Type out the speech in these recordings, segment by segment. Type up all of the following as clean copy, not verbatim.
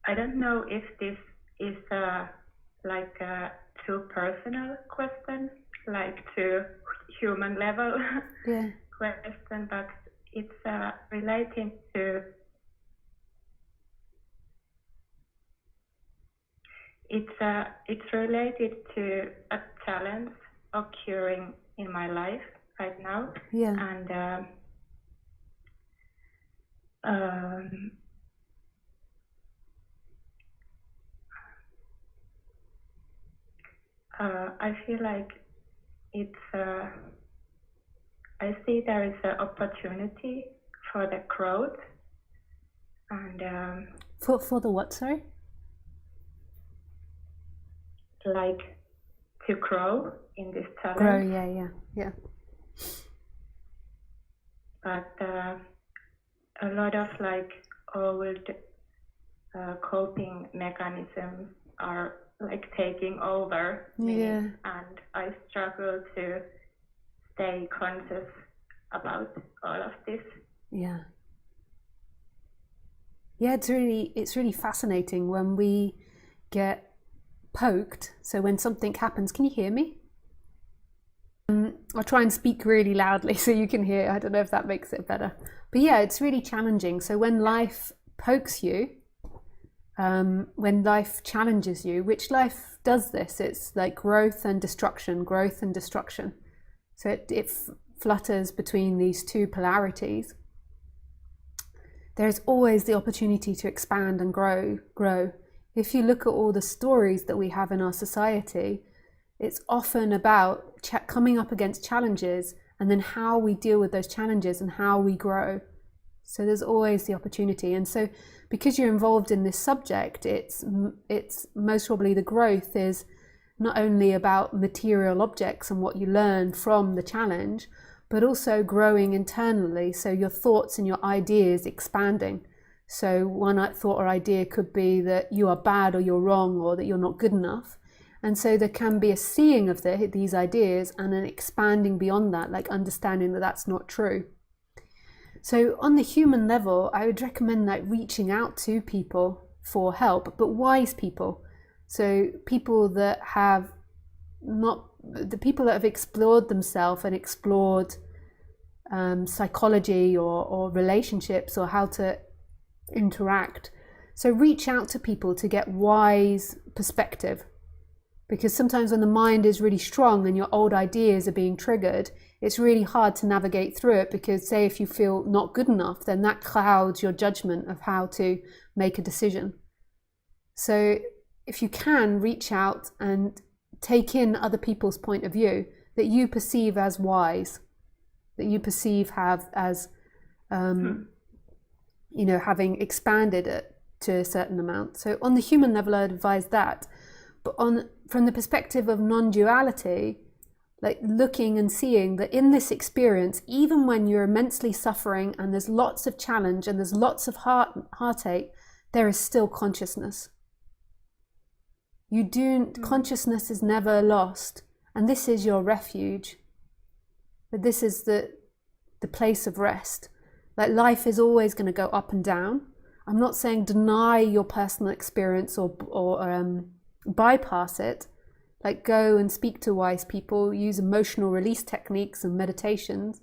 I don't know if this is like a too personal question, like to human level Yeah. question, but it's relating to it's related to a challenge occurring in my life right now. Yeah. And I feel like it's I see there is an opportunity for the growth and For the what, sorry? like to grow in this challenge. Grow, yeah. But a lot of like old coping mechanisms are like taking over me, and I struggle to stay conscious about all of this. Yeah, it's really fascinating when we get poked. So when something happens, can you hear me? I'll try and speak really loudly so you can hear. I don't know if that makes it better. But yeah, it's really challenging. So when life pokes you, when life challenges you, which life does this, it's like growth and destruction. So it flutters between these two polarities. There's always the opportunity to expand and grow. If you look at all the stories that we have in our society, it's often about coming up against challenges and then how we deal with those challenges and how we grow. So there's always the opportunity. And so because you're involved in this subject, it's most probably the growth is not only about material objects and what you learn from the challenge, but also growing internally. So your thoughts and your ideas expanding. So one thought or idea could be that you are bad or you're wrong or that you're not good enough. And so there can be a seeing of these ideas and an expanding beyond that, like understanding that that's not true. So on the human level, I would recommend like reaching out to people for help, but wise people. So people that have the people that have explored themselves and explored psychology or relationships or how to interact. So reach out to people to get wise perspective. Because sometimes when the mind is really strong and your old ideas are being triggered, it's really hard to navigate through it, because say if you feel not good enough, then that clouds your judgment of how to make a decision. So if you can, reach out and take in other people's point of view that you perceive as wise, that you perceive as having expanded it to a certain amount. So on the human level, I'd advise that. But from the perspective of non-duality, like looking and seeing that in this experience, even when you're immensely suffering and there's lots of challenge and there's lots of heartache, there is still consciousness. Consciousness is never lost, and this is your refuge. But this is the place of rest. Like life is always going to go up and down. I'm not saying deny your personal experience or bypass it. Like go and speak to wise people, use emotional release techniques and meditations.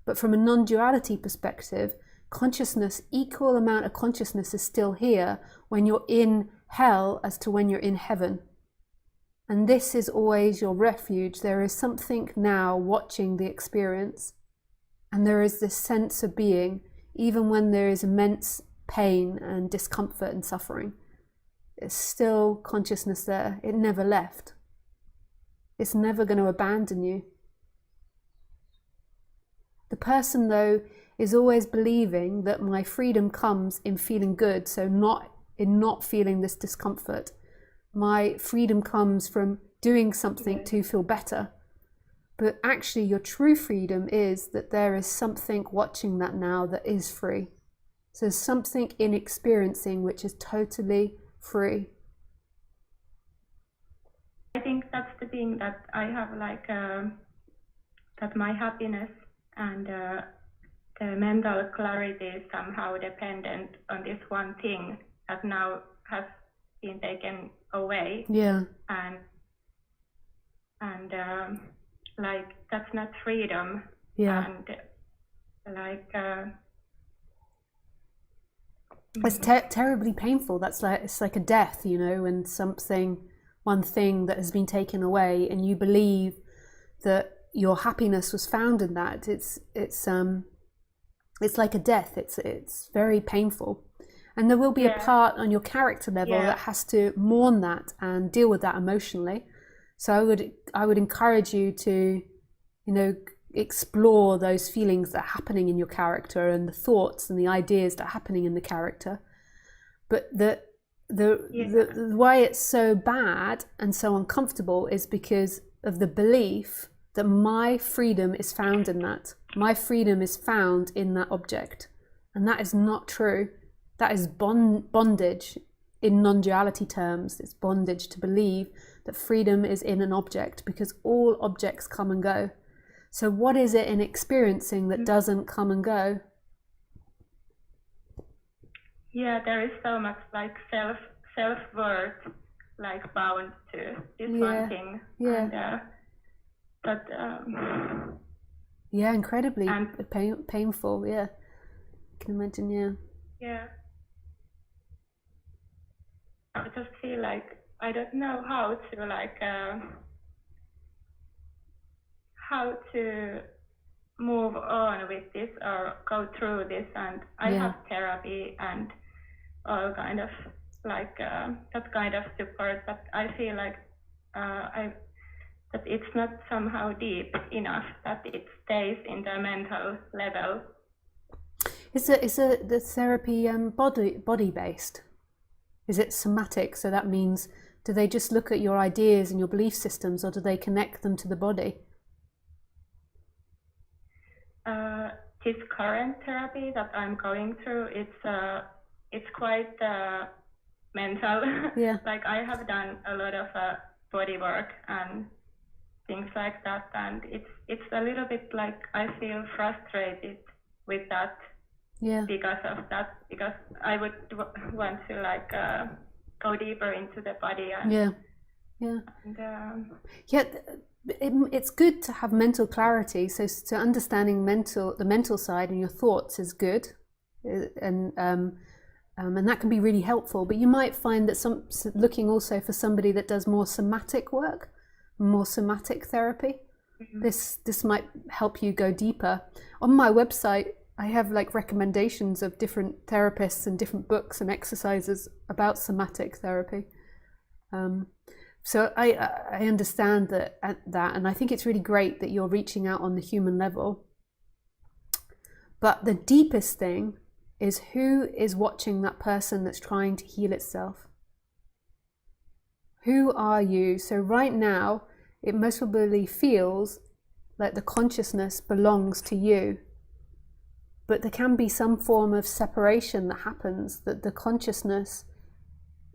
But from a non-duality perspective, consciousness, equal amount of consciousness is still here when you're in hell as to when you're in heaven. And this is always your refuge. There is something now watching the experience. And there is this sense of being, even when there is immense pain and discomfort and suffering. There's still consciousness there. It never left. It's never going to abandon you. The person, though, is always believing that my freedom comes in feeling good, so not feeling this discomfort. My freedom comes from doing something to feel better. But actually, your true freedom is that there is something watching that now that is free. So there's something in experiencing which is totally free. I think that's the thing that I have, like that my happiness and the mental clarity is somehow dependent on this one thing that now has been taken away. Yeah. And like that's not freedom. Yeah. And like it's terribly painful. It's like a death, you know, when one thing that has been taken away, and you believe that your happiness was found in that. It's like a death. It's very painful, and there will be a part on your character level that has to mourn that and deal with that emotionally. So I would encourage you to, you know, explore those feelings that are happening in your character and the thoughts and the ideas that are happening in the character. But the why it's so bad and so uncomfortable is because of the belief that my freedom is found in that. My freedom is found in that object. And that is not true. That is bondage in non-duality terms. It's bondage to believe that freedom is in an object, because all objects come and go. So what is it in experiencing that doesn't come and go? Yeah, there is so much like self-worth like bound to this one thing. Yeah. And, yeah, incredibly painful. Yeah, I can imagine. Yeah. Yeah. I just feel like I don't know how to like how to move on with this or go through this, and I have therapy and all kind of like that kind of support, but I feel like that it's not somehow deep enough, that it stays in the mental level. Is the therapy body based? Is it somatic? So that means, do they just look at your ideas and your belief systems, or do they connect them to the body? This current therapy that I'm going through, it's quite mental. Yeah. Like I have done a lot of body work and things like that, and it's a little bit like I feel frustrated with that. Yeah. Because of that, because I would want to like go deeper into the body and it's good to have mental clarity. So understanding the mental side and your thoughts is good, and that can be really helpful. But you might find that looking also for somebody that does more somatic work, more somatic therapy. Mm-hmm. This might help you go deeper. On my website, I have like recommendations of different therapists and different books and exercises about somatic therapy. So I understand that, and I think it's really great that you're reaching out on the human level. But the deepest thing is, who is watching that person that's trying to heal itself? Who are you? So right now, it most probably feels like the consciousness belongs to you. But there can be some form of separation that happens, that the consciousness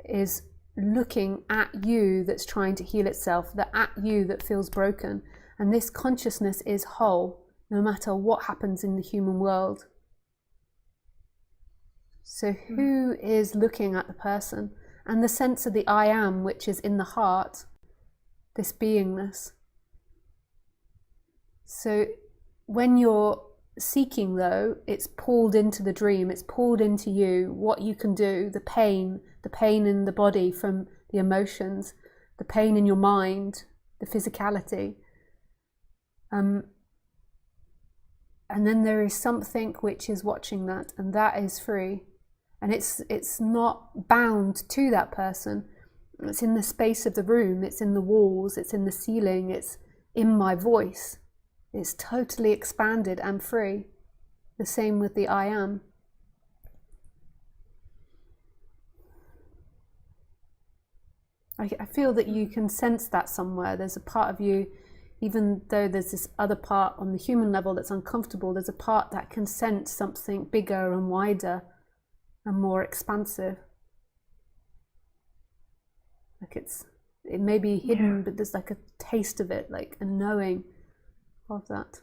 is looking at you that's trying to heal itself, at you that feels broken. And this consciousness is whole, no matter what happens in the human world. So who is looking at the person? And the sense of the I am, which is in the heart, this beingness. So when you're seeking, though, it's pulled into the dream, it's pulled into you, what you can do, the pain in the body from the emotions, the pain in your mind, the physicality. And then there is something which is watching that, and that is free. And it's not bound to that person. It's in the space of the room, it's in the walls, it's in the ceiling, it's in my voice. It's totally expanded and free. The same with the I am. I feel that you can sense that somewhere. There's a part of you, even though there's this other part on the human level that's uncomfortable, there's a part that can sense something bigger and wider and more expansive. Like it may be hidden, but there's like a taste of it, like a knowing of that.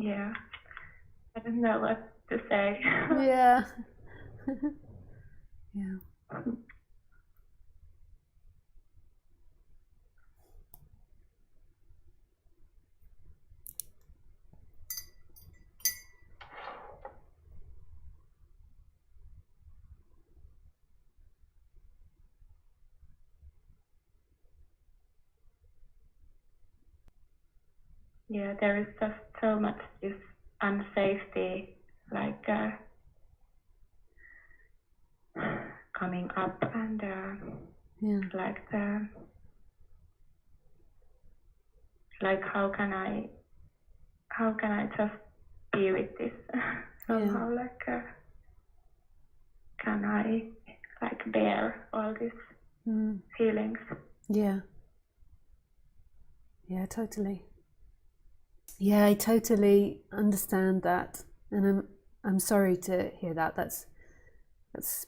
Yeah. I don't know what to say. Yeah. Yeah. Yeah, there is just so much this unsafety, like coming up, and like how can I just be with this somehow? Like can I like bear all these feelings? Yeah. Yeah, totally. Yeah, I totally understand that, and I'm sorry to hear that. That's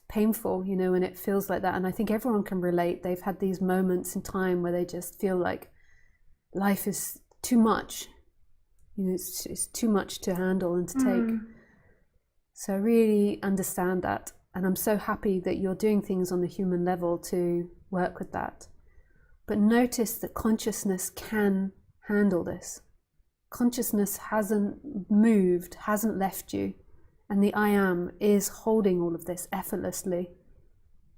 painful, you know, when it feels like that. And I think everyone can relate. They've had these moments in time where they just feel like life is too much. You know, it's too much to handle and to take. So I really understand that, and I'm so happy that you're doing things on the human level to work with that. But notice that consciousness can handle this. Consciousness hasn't moved, hasn't left you, and the I am is holding all of this effortlessly.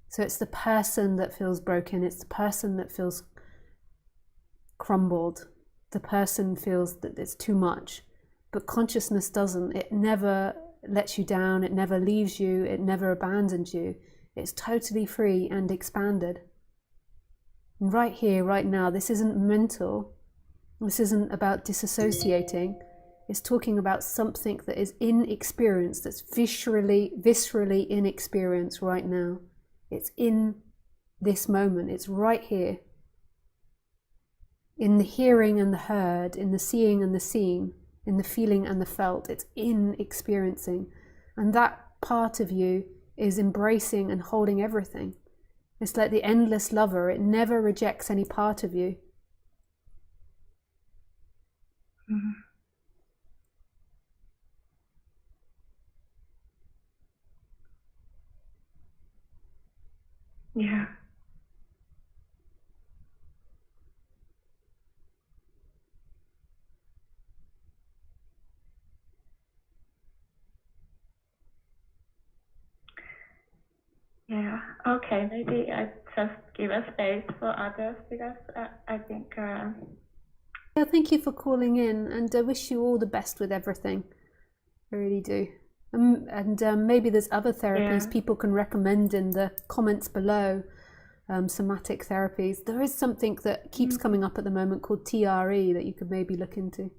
So it's the person that feels broken, it's the person that feels crumbled, the person feels that it's too much, but consciousness doesn't. It never lets you down, it never leaves you, it never abandons you. It's totally free and expanded. And right here, right now, this isn't mental. This isn't about disassociating. It's talking about something that is in experience, that's viscerally in experience right now. It's in this moment. It's right here. In the hearing and the heard, in the seeing and the seen, in the feeling and the felt. It's in experiencing. And that part of you is embracing and holding everything. It's like the endless lover. It never rejects any part of you. Yeah. Yeah. Okay. Maybe I just give a space for others, because I think. Yeah, thank you for calling in, and I wish you all the best with everything. I really do. And maybe there's other therapies people can recommend in the comments below, somatic therapies. There is something that keeps coming up at the moment called TRE that you could maybe look into.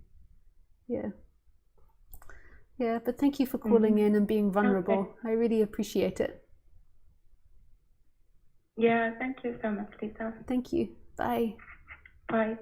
Yeah. Yeah, but thank you for calling in and being vulnerable. Okay. I really appreciate it. Yeah, thank you so much, Lisa. Thank you. Bye. Bye.